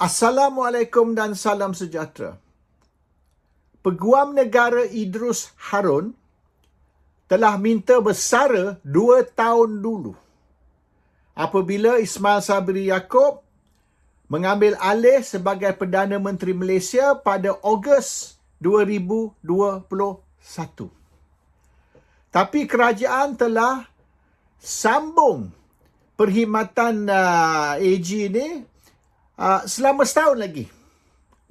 Assalamualaikum dan salam sejahtera. Peguam negara Idrus Harun telah minta bersara 2 tahun dulu apabila Ismail Sabri Yaakob mengambil alih sebagai Perdana Menteri Malaysia pada Ogos 2021. Tapi kerajaan telah sambung perkhidmatan AG ini selama setahun lagi.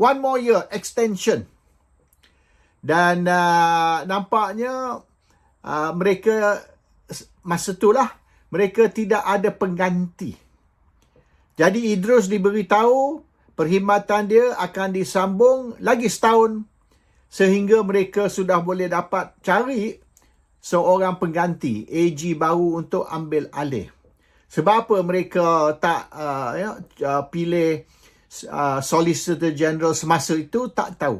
One more year extension. Dan nampaknya mereka masa itulah mereka tidak ada pengganti. Jadi Idrus diberitahu perkhidmatan dia akan disambung lagi setahun sehingga mereka sudah boleh dapat cari seorang pengganti AG baru untuk ambil alih. Sebab apa mereka tak pilih Solicitor General semasa itu, tak tahu.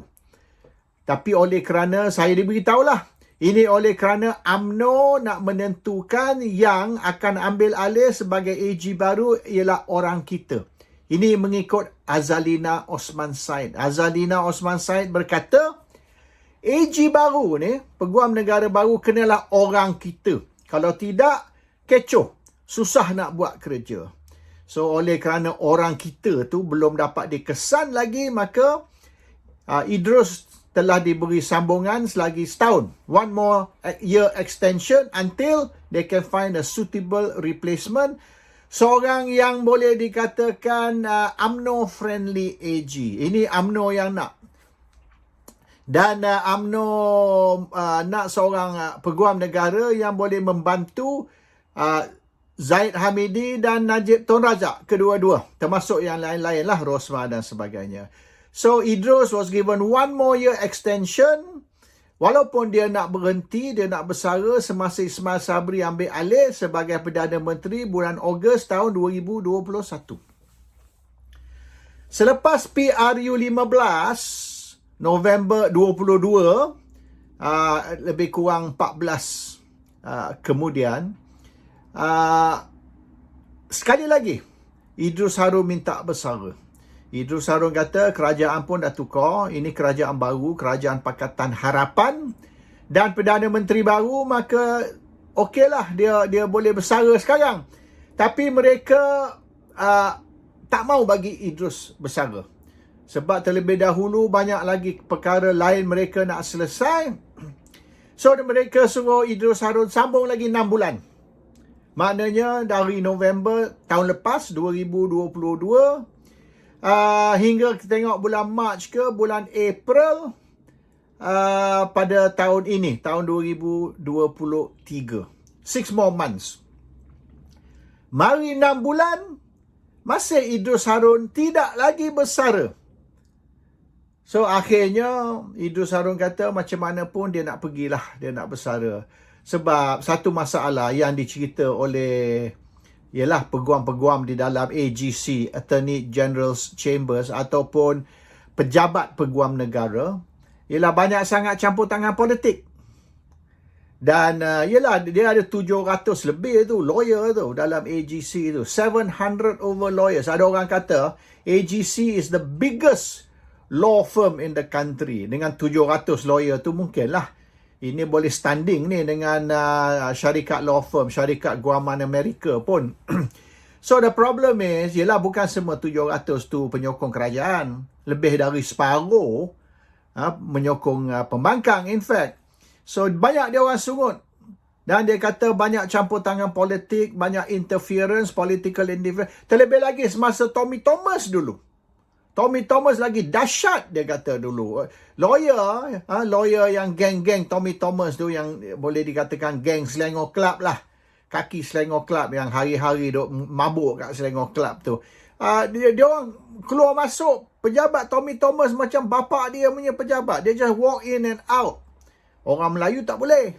Tapi oleh kerana saya diberitahulah, ini oleh kerana UMNO nak menentukan yang akan ambil alih sebagai AG baru ialah orang kita. Ini mengikut Azalina Osman Said. Azalina Osman Said berkata, AG baru ni, peguam negara baru kenalah orang kita. Kalau tidak, kecoh. Susah nak buat kerja. So, oleh kerana orang kita tu belum dapat dikesan lagi, maka Idrus telah diberi sambungan selagi setahun. One more year extension until they can find a suitable replacement. Seorang yang boleh dikatakan UMNO-friendly AG. Ini UMNO yang nak. Dan UMNO nak seorang peguam negara yang boleh membantu Zahid Hamidi dan Najib Tun Razak, kedua-dua, termasuk yang lain-lain lah, Rosmah dan sebagainya. So Idrus was given one more year extension, walaupun dia nak berhenti, dia nak bersara semasa Ismail Sabri ambil alih sebagai Perdana Menteri bulan Ogos tahun 2021. Selepas PRU 15 November 22, lebih kurang 14 kemudian, sekali lagi Idrus Harun minta bersara. Idrus Harun kata kerajaan pun dah tukar, ini kerajaan baru, kerajaan Pakatan Harapan, dan Perdana Menteri baru, maka okeylah dia boleh bersara sekarang. Tapi mereka tak mau bagi Idrus bersara sebab terlebih dahulu banyak lagi perkara lain mereka nak selesai. So mereka suruh Idrus Harun sambung lagi 6 bulan. Maknanya dari November tahun lepas 2022 hingga kita tengok bulan Mac ke bulan April pada tahun ini, tahun 2023. 6 more months. Mari 6 bulan masih Idrus Harun tidak lagi bersara. So akhirnya Idrus Harun kata macam mana pun dia nak pergilah, dia nak bersara. Sebab satu masalah yang dicerita oleh ialah peguam-peguam di dalam AGC, Attorney General's Chambers, ataupun pejabat peguam negara, ialah banyak sangat campur tangan politik. Dan ialah dia ada 700 lebih tu lawyer tu dalam AGC tu, 700 over lawyers. Ada orang kata AGC is the biggest law firm in the country. Dengan 700 lawyer tu mungkinlah ini boleh standing ni dengan syarikat law firm, syarikat guaman Amerika pun. So the problem is, ialah bukan semua 700 tu penyokong kerajaan. Lebih dari separuh menyokong pembangkang, in fact. So banyak dia orang sungut. Dan dia kata banyak campur tangan politik, banyak interference, political interference. Terlebih lagi semasa Tommy Thomas dulu. Tommy Thomas lagi dahsyat, dia kata dulu. Lawyer yang geng-geng Tommy Thomas tu yang boleh dikatakan geng Selangor Club lah. Kaki Selangor Club yang hari-hari duk mabuk kat Selangor Club tu. Dia orang keluar masuk pejabat Tommy Thomas macam bapa dia punya pejabat. Dia just walk in and out. Orang Melayu tak boleh.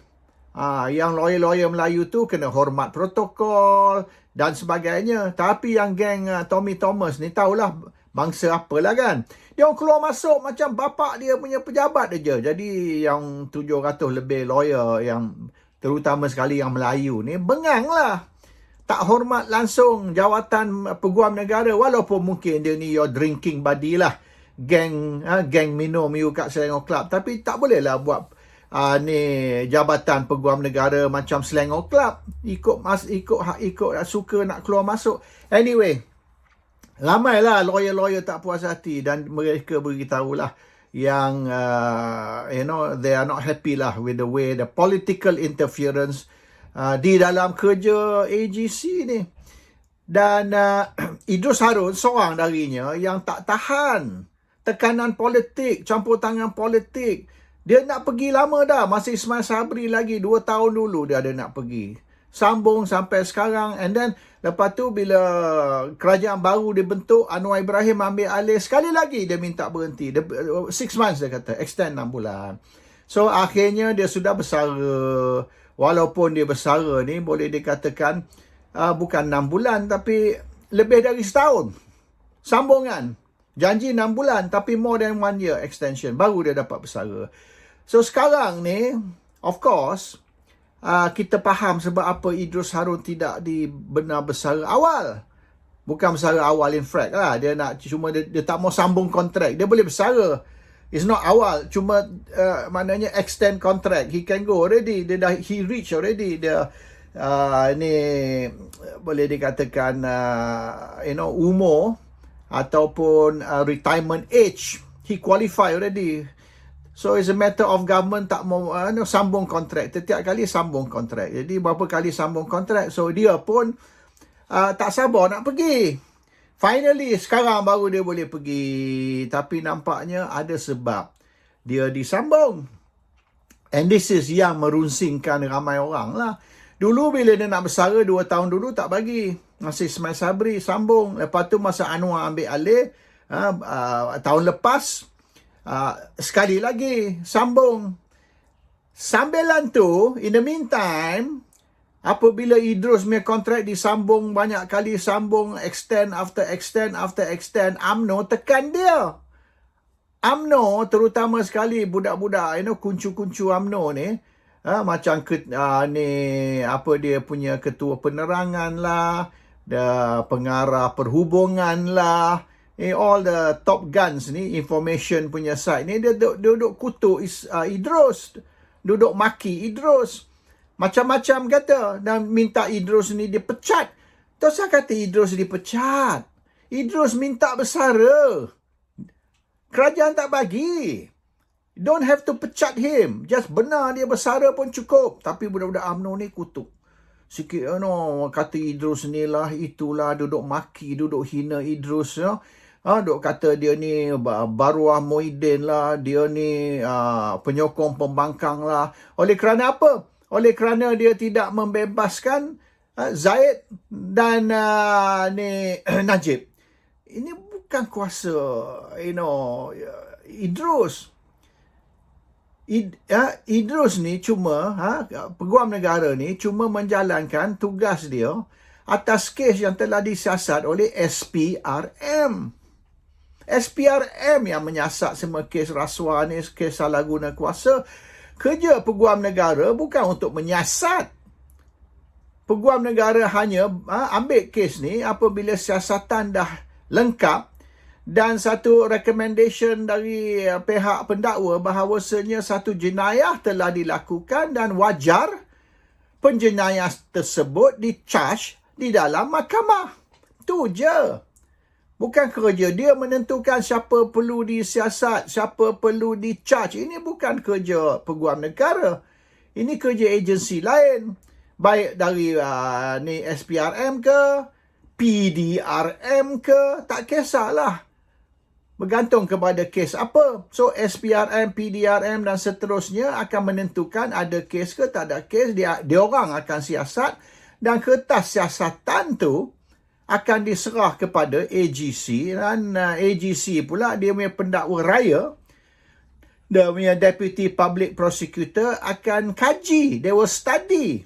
Yang lawyer-lawyer Melayu tu kena hormat protokol dan sebagainya. Tapi yang geng Tommy Thomas ni tahulah bangsa apalah kan. Dia orang keluar masuk macam bapa dia punya pejabat aja. Jadi yang 700 lebih lawyer yang terutama sekali yang Melayu ni bengang lah. tak hormat langsung jawatan peguam negara, walaupun mungkin dia ni your drinking buddy lah, geng minum you kat Selangor Club, tapi tak boleh lah buat ni jabatan peguam negara macam Selangor Club, ikut suka nak keluar masuk. Anyway, ramailah lawyer-lawyer tak puas hati dan mereka beritahulah yang they are not happy lah with the way the political interference di dalam kerja AGC ni. Dan Idrus Harun seorang darinya yang tak tahan tekanan politik, campur tangan politik. Dia nak pergi lama dah, masih Ismail Sabri lagi 2 tahun dulu dia ada nak pergi. Sambung sampai sekarang, and then lepas tu bila kerajaan baru dibentuk, Anwar Ibrahim ambil alih, sekali lagi dia minta berhenti. 6 months dia kata, extend 6 bulan. So akhirnya dia sudah bersara. Walaupun dia bersara ni boleh dikatakan bukan 6 bulan tapi lebih dari setahun. Sambungan. Janji 6 bulan tapi more than 1 year extension. Baru dia dapat bersara. So sekarang ni, of course, kita faham sebab apa Idrus Harun tidak dibenar bersara awal. Bukan bersara awal in fact lah. Dia nak cuma dia tak mau sambung kontrak. Dia boleh bersara. It's not awal, cuma maknanya extend contract. He can go already. He reach already. Dia ni boleh dikatakan umur ataupun retirement age. He qualify already. So it's a matter of government tak mau sambung kontrak. Setiap kali sambung kontrak. Jadi berapa kali sambung kontrak. So dia pun tak sabar nak pergi. Finally, sekarang baru dia boleh pergi. Tapi nampaknya ada sebab dia disambung. And this is yang merunsingkan ramai orang lah. Dulu bila dia nak bersara 2 tahun dulu tak bagi. Masih Ismail Sabri sambung. Lepas tu masa Anwar ambil alih, tahun lepas, sekali lagi sambung. Sambilan tu, in the meantime, apabila Idrus punya kontrak disambung banyak kali, sambung, extend after extend after extend, UMNO tekan dia. UMNO terutama sekali budak-budak, kuncu-kuncu UMNO ni, macam dia punya ketua penerangan lah, pengarah perhubungan lah, all the top guns ni, information punya side ni, dia duduk kutuk Idrus, duduk maki Idrus. Macam-macam kata dan minta Idrus ni dipecat. Tak usah kata Idrus dipecat. Idrus minta bersara. Kerajaan tak bagi. Don't have to pecat him. Just benar dia bersara pun cukup. Tapi budak-budak UMNO ni kutuk. Sikit kata Idrus ni lah, itulah, duduk maki, duduk hina Idrus. Duk kata dia ni Baruah Muhyiddin lah, dia ni penyokong pembangkang lah. Oleh kerana apa? Oleh kerana dia tidak membebaskan Zaid dan Najib. Ini bukan kuasa Idrus. Idrus ni cuma peguam negara ni cuma menjalankan tugas dia atas kes yang telah disiasat oleh SPRM. SPRM yang menyiasat semua kes rasuah ni, kes salah guna kuasa. Kerja peguam negara bukan untuk menyiasat. Peguam negara hanya ambil kes ni apabila siasatan dah lengkap dan satu recommendation dari pihak pendakwa bahawasanya satu jenayah telah dilakukan dan wajar penjenayah tersebut di-charge di dalam mahkamah. Tu je. Bukan kerja dia menentukan siapa perlu disiasat, siapa perlu di-charge. Ini bukan kerja peguam negara. Ini kerja agensi lain. Baik dari SPRM ke, PDRM ke, tak kisahlah. Bergantung kepada kes apa. So SPRM, PDRM dan seterusnya akan menentukan ada kes ke tak ada kes. Dia orang akan siasat dan kertas siasatan tu akan diserah kepada AGC dan AGC pula dia punya pendakwa raya, dia punya Deputy Public Prosecutor akan kaji, they will study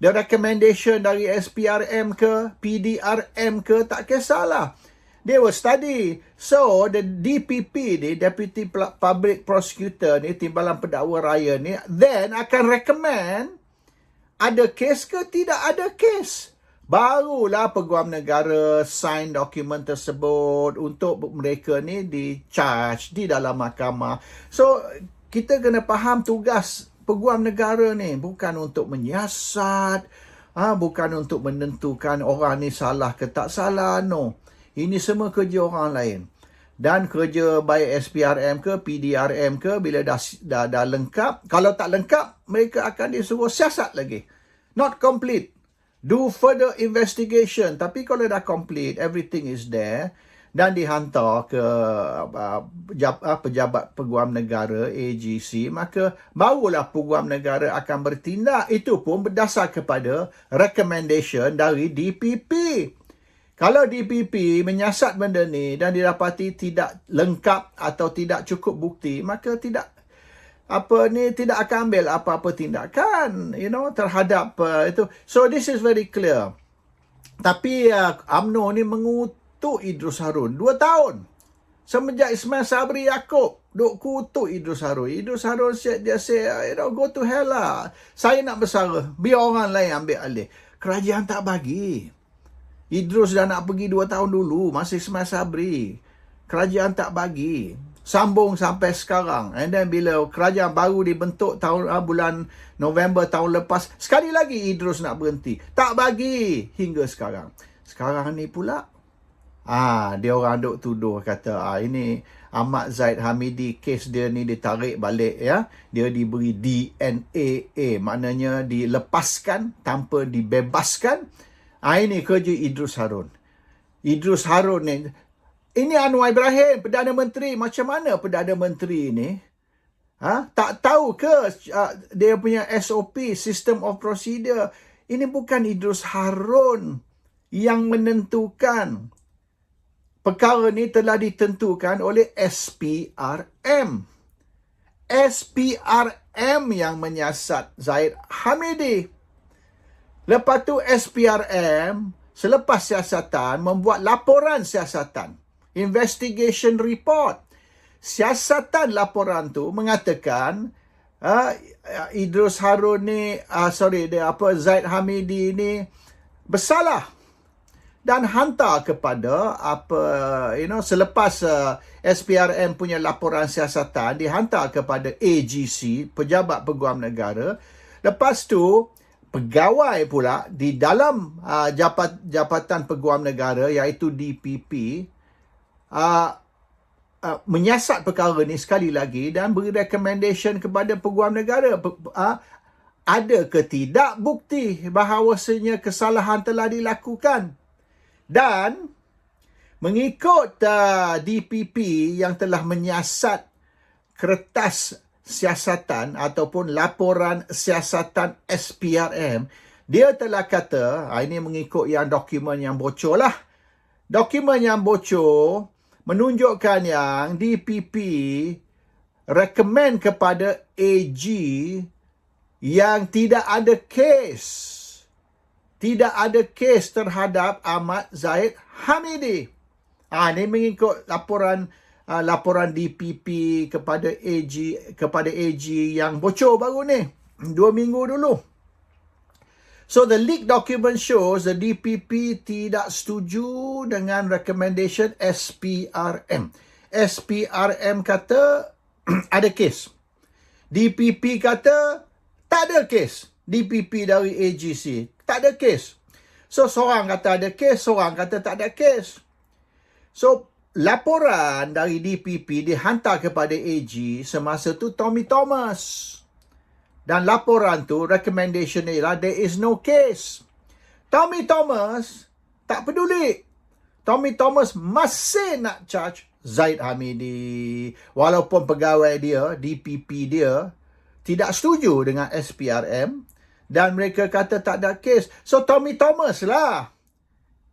the recommendation dari SPRM ke, PDRM ke, tak kisahlah. They will study. So, the DPP ni, Deputy Public Prosecutor ni, Timbalan Pendakwa Raya ni, then akan recommend ada kes ke tidak ada kes. Barulah Peguam Negara sign dokumen tersebut untuk mereka ni di-charge di dalam mahkamah. So, kita kena faham tugas Peguam Negara ni bukan untuk menyiasat, bukan untuk menentukan orang ni salah ke tak salah, no. Ini semua kerja orang lain. Dan kerja baik SPRM ke, PDRM ke, bila dah lengkap, kalau tak lengkap, mereka akan disuruh siasat lagi. Not complete. Do further investigation. Tapi kalau dah complete, everything is there, dan dihantar ke pejabat Peguam Negara, AGC, maka barulah Peguam Negara akan bertindak. Itu pun berdasar kepada recommendation dari DPP. Kalau DPP menyiasat benda ni dan didapati tidak lengkap atau tidak cukup bukti, maka tidak akan ambil apa-apa tindakan, terhadap itu. So this is very clear. Tapi UMNO ni mengutuk Idrus Harun 2 tahun. Semenjak Ismail Sabri Yaakob duk kutuk Idrus Harun. Idrus Harun dia say, go to hell lah. Saya nak bersara, biar orang lain ambil alih. Kerajaan tak bagi. Idrus dah nak pergi 2 tahun dulu, masih Ismail Sabri. Kerajaan tak bagi. Sambung sampai sekarang. And then bila kerajaan baru dibentuk bulan November tahun lepas, sekali lagi Idrus nak berhenti. Tak bagi hingga sekarang. Sekarang ni pula, dia orang duk tuduh kata, ini Ahmad Zahid Hamidi, kes dia ni ditarik balik, ya. Dia diberi DNA, maknanya dilepaskan tanpa dibebaskan. Ini kerja Idrus Harun. Idrus Harun ni, ini Anwar Ibrahim, Perdana Menteri. Macam mana Perdana Menteri ni? Tak tahu ke dia punya SOP, System of Procedure? Ini bukan Idrus Harun yang menentukan. Perkara ni telah ditentukan oleh SPRM. SPRM yang menyiasat Zahid Hamidi. Lepas tu SPRM selepas siasatan membuat laporan siasatan, investigation report. Siasatan laporan tu mengatakan Idrus Harun ni Zahid Hamidi ni bersalah, dan hantar kepada selepas SPRM punya laporan siasatan dihantar kepada AGC, Pejabat Peguam Negara. Lepas tu pegawai pula di dalam Jabatan Peguam Negara, iaitu DPP, menyiasat perkara ni sekali lagi dan beri recommendation kepada Peguam Negara. Ada ke tidak bukti bahawasanya kesalahan telah dilakukan. Dan mengikut DPP yang telah menyiasat kertas siasatan ataupun laporan siasatan SPRM, dia telah kata, ini mengikut yang dokumen yang bocor lah. Dokumen yang bocor menunjukkan yang DPP recommend kepada AG yang tidak ada kes. Tidak ada kes terhadap Ahmad Zahid Hamidi. Ini mengikut laporan DPP kepada AG yang bocor baru ni 2 minggu dulu. So the leaked document shows the DPP tidak setuju dengan recommendation SPRM. SPRM kata ada kes. DPP kata tak ada kes. DPP dari AGC tak ada kes. So seorang kata ada kes, seorang kata tak ada kes. So laporan dari DPP dihantar kepada AG semasa tu Tommy Thomas. Dan laporan tu, recommendation ialah there is no case. Tommy Thomas tak peduli. Tommy Thomas masih nak charge Zahid Hamidi. Walaupun pegawai dia, DPP dia, tidak setuju dengan SPRM. Dan mereka kata tak ada case. So Tommy Thomas lah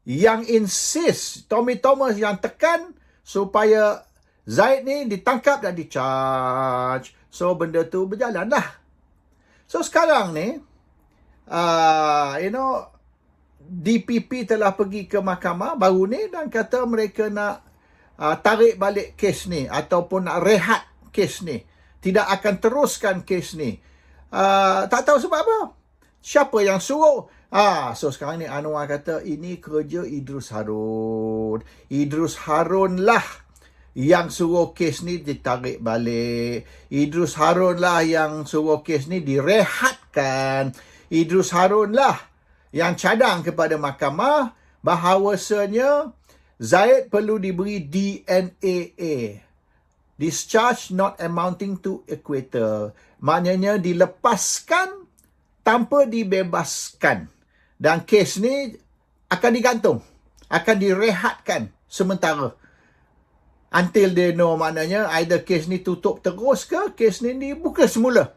yang insist, Tommy Thomas yang tekan supaya Zahid ni ditangkap dan di-charge. So benda tu berjalan lah. So sekarang ni, DPP telah pergi ke mahkamah baru ni dan kata mereka nak tarik balik kes ni ataupun nak rehat kes ni. Tidak akan teruskan kes ni. Tak tahu sebab apa. Siapa yang suruh? So sekarang ni Anwar kata ini kerja Idrus Harun. Idrus Harun lah yang suruh kes ni ditarik balik. Idrus Harun lah yang suruh kes ni direhatkan. Idrus Harun lah yang cadang kepada mahkamah bahawasanya Zaid perlu diberi DNAA. Discharge not amounting to acquittal. Maknanya dilepaskan tanpa dibebaskan. Dan kes ni akan digantung. Akan direhatkan sementara. Until they know, maknanya either kes ni tutup terus ke, kes ni dibuka semula.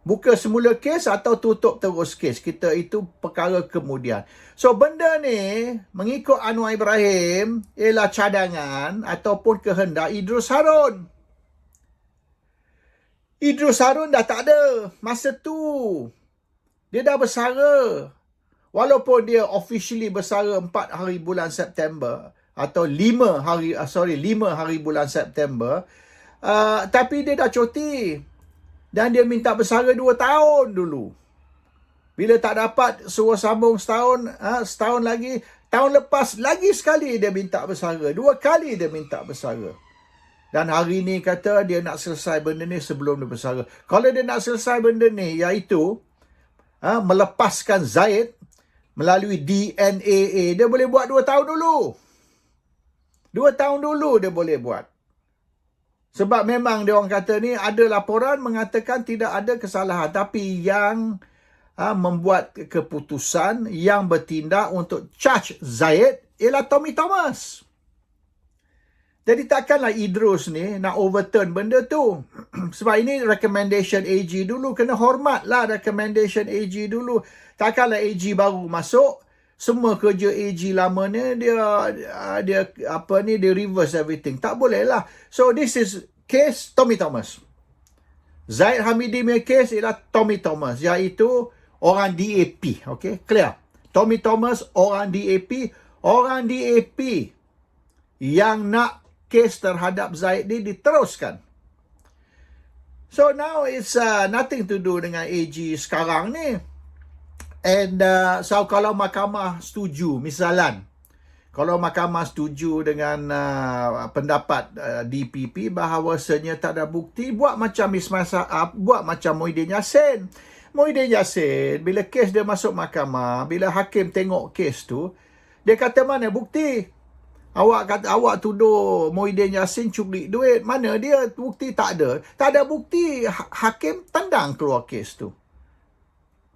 Buka semula kes atau tutup terus kes. Kita itu perkara kemudian. So benda ni mengikut Anwar Ibrahim ialah cadangan ataupun kehendak Idrus Harun. Idrus Harun dah tak ada masa tu. Dia dah bersara. Walaupun dia officially bersara 4 hari bulan September atau 5 hari bulan September, tapi dia dah cuti dan dia minta bersara 2 tahun dulu. Bila tak dapat suruh sambung setahun lagi, tahun lepas lagi sekali dia minta bersara, 2 kali dia minta bersara. Dan hari ni kata dia nak selesai benda ni sebelum dia bersara. Kalau dia nak selesai benda ni, iaitu melepaskan Zaid melalui DNAA, dia boleh buat 2 tahun dulu. 2 tahun dulu dia boleh buat. Sebab memang dia orang kata ni ada laporan mengatakan tidak ada kesalahan. Tapi yang membuat keputusan, yang bertindak untuk charge Zaid ialah Tommy Thomas. Jadi takkanlah Idrus ni nak overturn benda tu. Sebab ini recommendation AG dulu. Kena hormatlah recommendation AG dulu. Takkanlah AG baru masuk, semua kerja AG lama ni dia reverse everything. Tak boleh lah. So this is case Tommy Thomas. Zaid Hamidi punya case ialah Tommy Thomas, iaitu orang DAP. Okay, clear. Tommy Thomas orang DAP. Orang DAP yang nak kes terhadap Zaid ni diteruskan. So now it's nothing to do dengan AG sekarang ni. And so kalau mahkamah setuju, misalan, kalau mahkamah setuju dengan pendapat DPP bahawasanya tak ada bukti, buat macam buat macam Muhyiddin Yassin. Muhyiddin Yassin, bila kes dia masuk mahkamah, bila hakim tengok kes tu, dia kata mana bukti? Awak tuduh Muhyiddin Yassin curi duit. Mana dia? Bukti tak ada. Tak ada bukti. Hakim tendang keluar kes tu.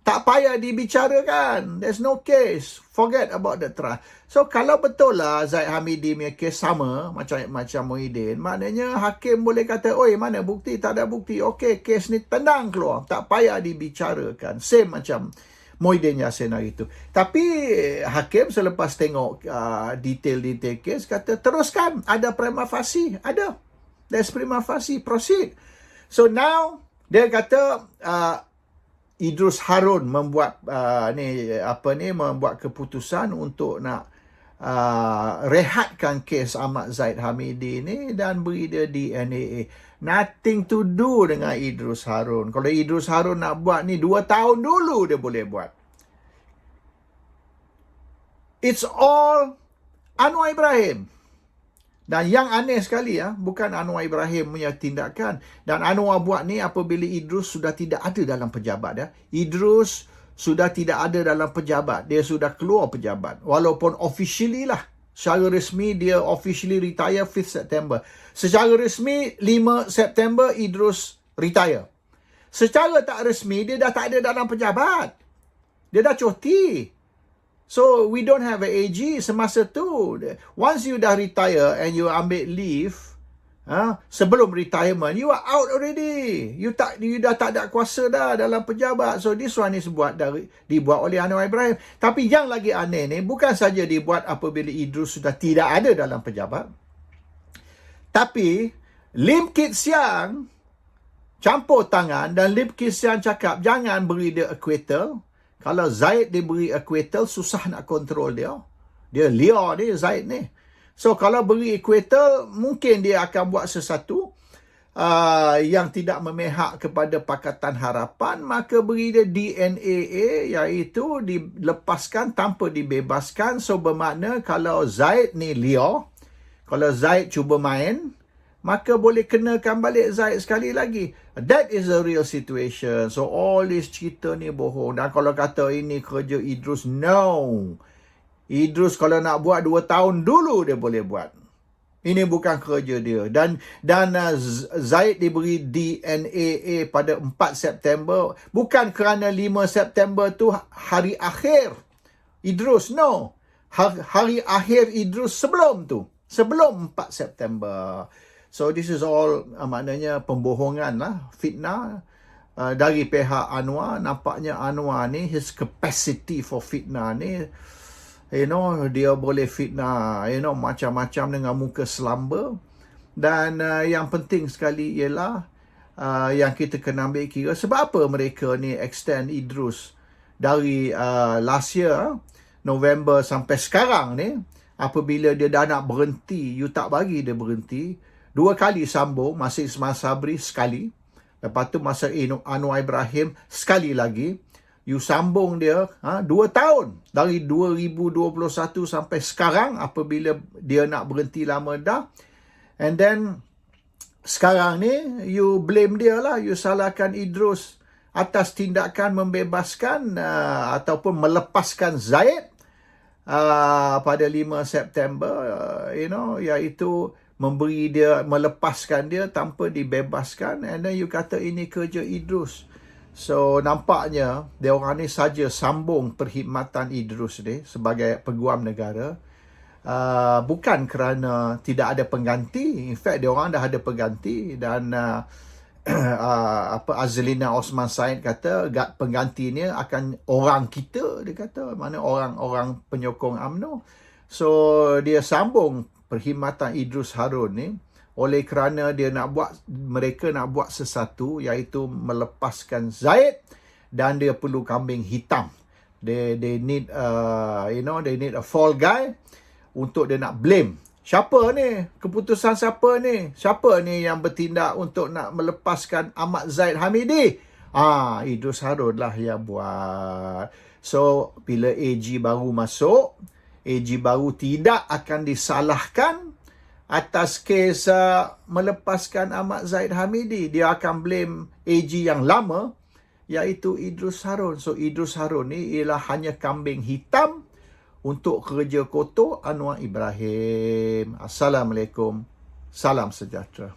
Tak payah dibicarakan. There's no case. Forget about the trial. So, kalau betul lah Zaid Hamidi punya kes sama macam Muhyiddin, maknanya hakim boleh kata, oi, mana bukti? Tak ada bukti. Okey, kes ni tendang keluar. Tak payah dibicarakan. Same macam Muhyiddin Yassin hari itu. Tapi hakim selepas tengok detail-detail kes kata, teruskan. Ada prima facie. Ada. There's prima facie. Proceed. So, now, dia kata Idrus Harun membuat membuat keputusan untuk nak rehatkan kes Ahmad Zaid Hamidi ni dan beri dia DNAA. Nothing to do dengan Idrus Harun. Kalau Idrus Harun nak buat ni 2 tahun dulu dia boleh buat. It's all Anwar Ibrahim. Dan yang aneh sekali bukan Anwar Ibrahim punya tindakan. Dan Anwar buat ni apabila Idrus sudah tidak ada dalam pejabat. Idrus sudah tidak ada dalam pejabat. Dia sudah keluar pejabat. Walaupun officially lah. Secara resmi dia officially retire 5th September. Secara resmi 5 September Idrus retire. Secara tak resmi dia dah tak ada dalam pejabat. Dia dah cuti. So, we don't have an AG semasa tu. Once you dah retire and you ambil leave, sebelum retirement, you are out already. You dah tak ada kuasa dah dalam pejabat. So, this one is dibuat oleh Anwar Ibrahim. Tapi yang lagi aneh ni, bukan saja dibuat apabila Idrus sudah tidak ada dalam pejabat. Tapi, Lim Kit Siang campur tangan dan Lim Kit Siang cakap, jangan beri dia acquittal. Kalau Zaid diberi acquittal, susah nak kontrol dia. Dia liar dia, Zaid ni. So, kalau beri acquittal, mungkin dia akan buat sesuatu yang tidak memihak kepada Pakatan Harapan, maka beri dia DNAA, iaitu dilepaskan tanpa dibebaskan. So bermakna kalau Zaid ni liar, kalau Zaid cuba main, maka boleh kenakan balik Zaid sekali lagi. That is a real situation. So all this cerita ni bohong. Dan kalau kata ini kerja Idrus, no. Idrus kalau nak buat 2 tahun dulu dia boleh buat. Ini bukan kerja dia. Dan Zaid diberi DNAA pada 4 September. Bukan kerana 5 September tu hari akhir Idrus. No. Hari akhir Idrus sebelum tu. Sebelum 4 September. So this is all maknanya pembohongan lah. Fitnah. Dari pihak Anwar. Nampaknya Anwar ni, his capacity for fitnah ni, dia boleh fitnah, macam-macam dengan muka selamba. Dan yang penting sekali ialah yang kita kena ambil kira, sebab apa mereka ni extend Idrus dari last year, November sampai sekarang ni, apabila dia dah nak berhenti, you tak bagi dia berhenti. 2 kali sambung, masa Ismail Sabri sekali, lepas tu masa Anwar Ibrahim sekali lagi. You sambung dia 2 tahun. Dari 2021 sampai sekarang, apabila dia nak berhenti lama dah. And then, sekarang ni, you blame dia lah. You salahkan Idrus atas tindakan membebaskan ataupun melepaskan Zaid pada 5 September. Iaitu melepaskan dia tanpa dibebaskan. And then you kata ini kerja Idrus. So nampaknya dia orang ni saja sambung perkhidmatan Idrus ni sebagai peguam negara, bukan kerana tidak ada pengganti. In fact dia orang dah ada pengganti. Dan Azlina Osman Said kata penggantinya akan orang kita, dia kata, mana orang-orang penyokong UMNO. So dia sambung perkhidmatan Idrus Harun ni oleh kerana mereka nak buat sesuatu, iaitu melepaskan Zaid, dan dia perlu kambing hitam. They need they need a fall guy untuk dia nak blame. Siapa ni? Keputusan siapa ni? Siapa ni yang bertindak untuk nak melepaskan Ahmad Zaid Hamidi? Idrus Harun lah yang buat. So bila AG baru masuk, AG baru tidak akan disalahkan atas kes melepaskan Ahmad Zaid Hamidi. Dia akan blame AG yang lama, iaitu Idrus Harun. So Idrus Harun ni ialah hanya kambing hitam untuk kerja kotor Anwar Ibrahim. Assalamualaikum. Salam sejahtera.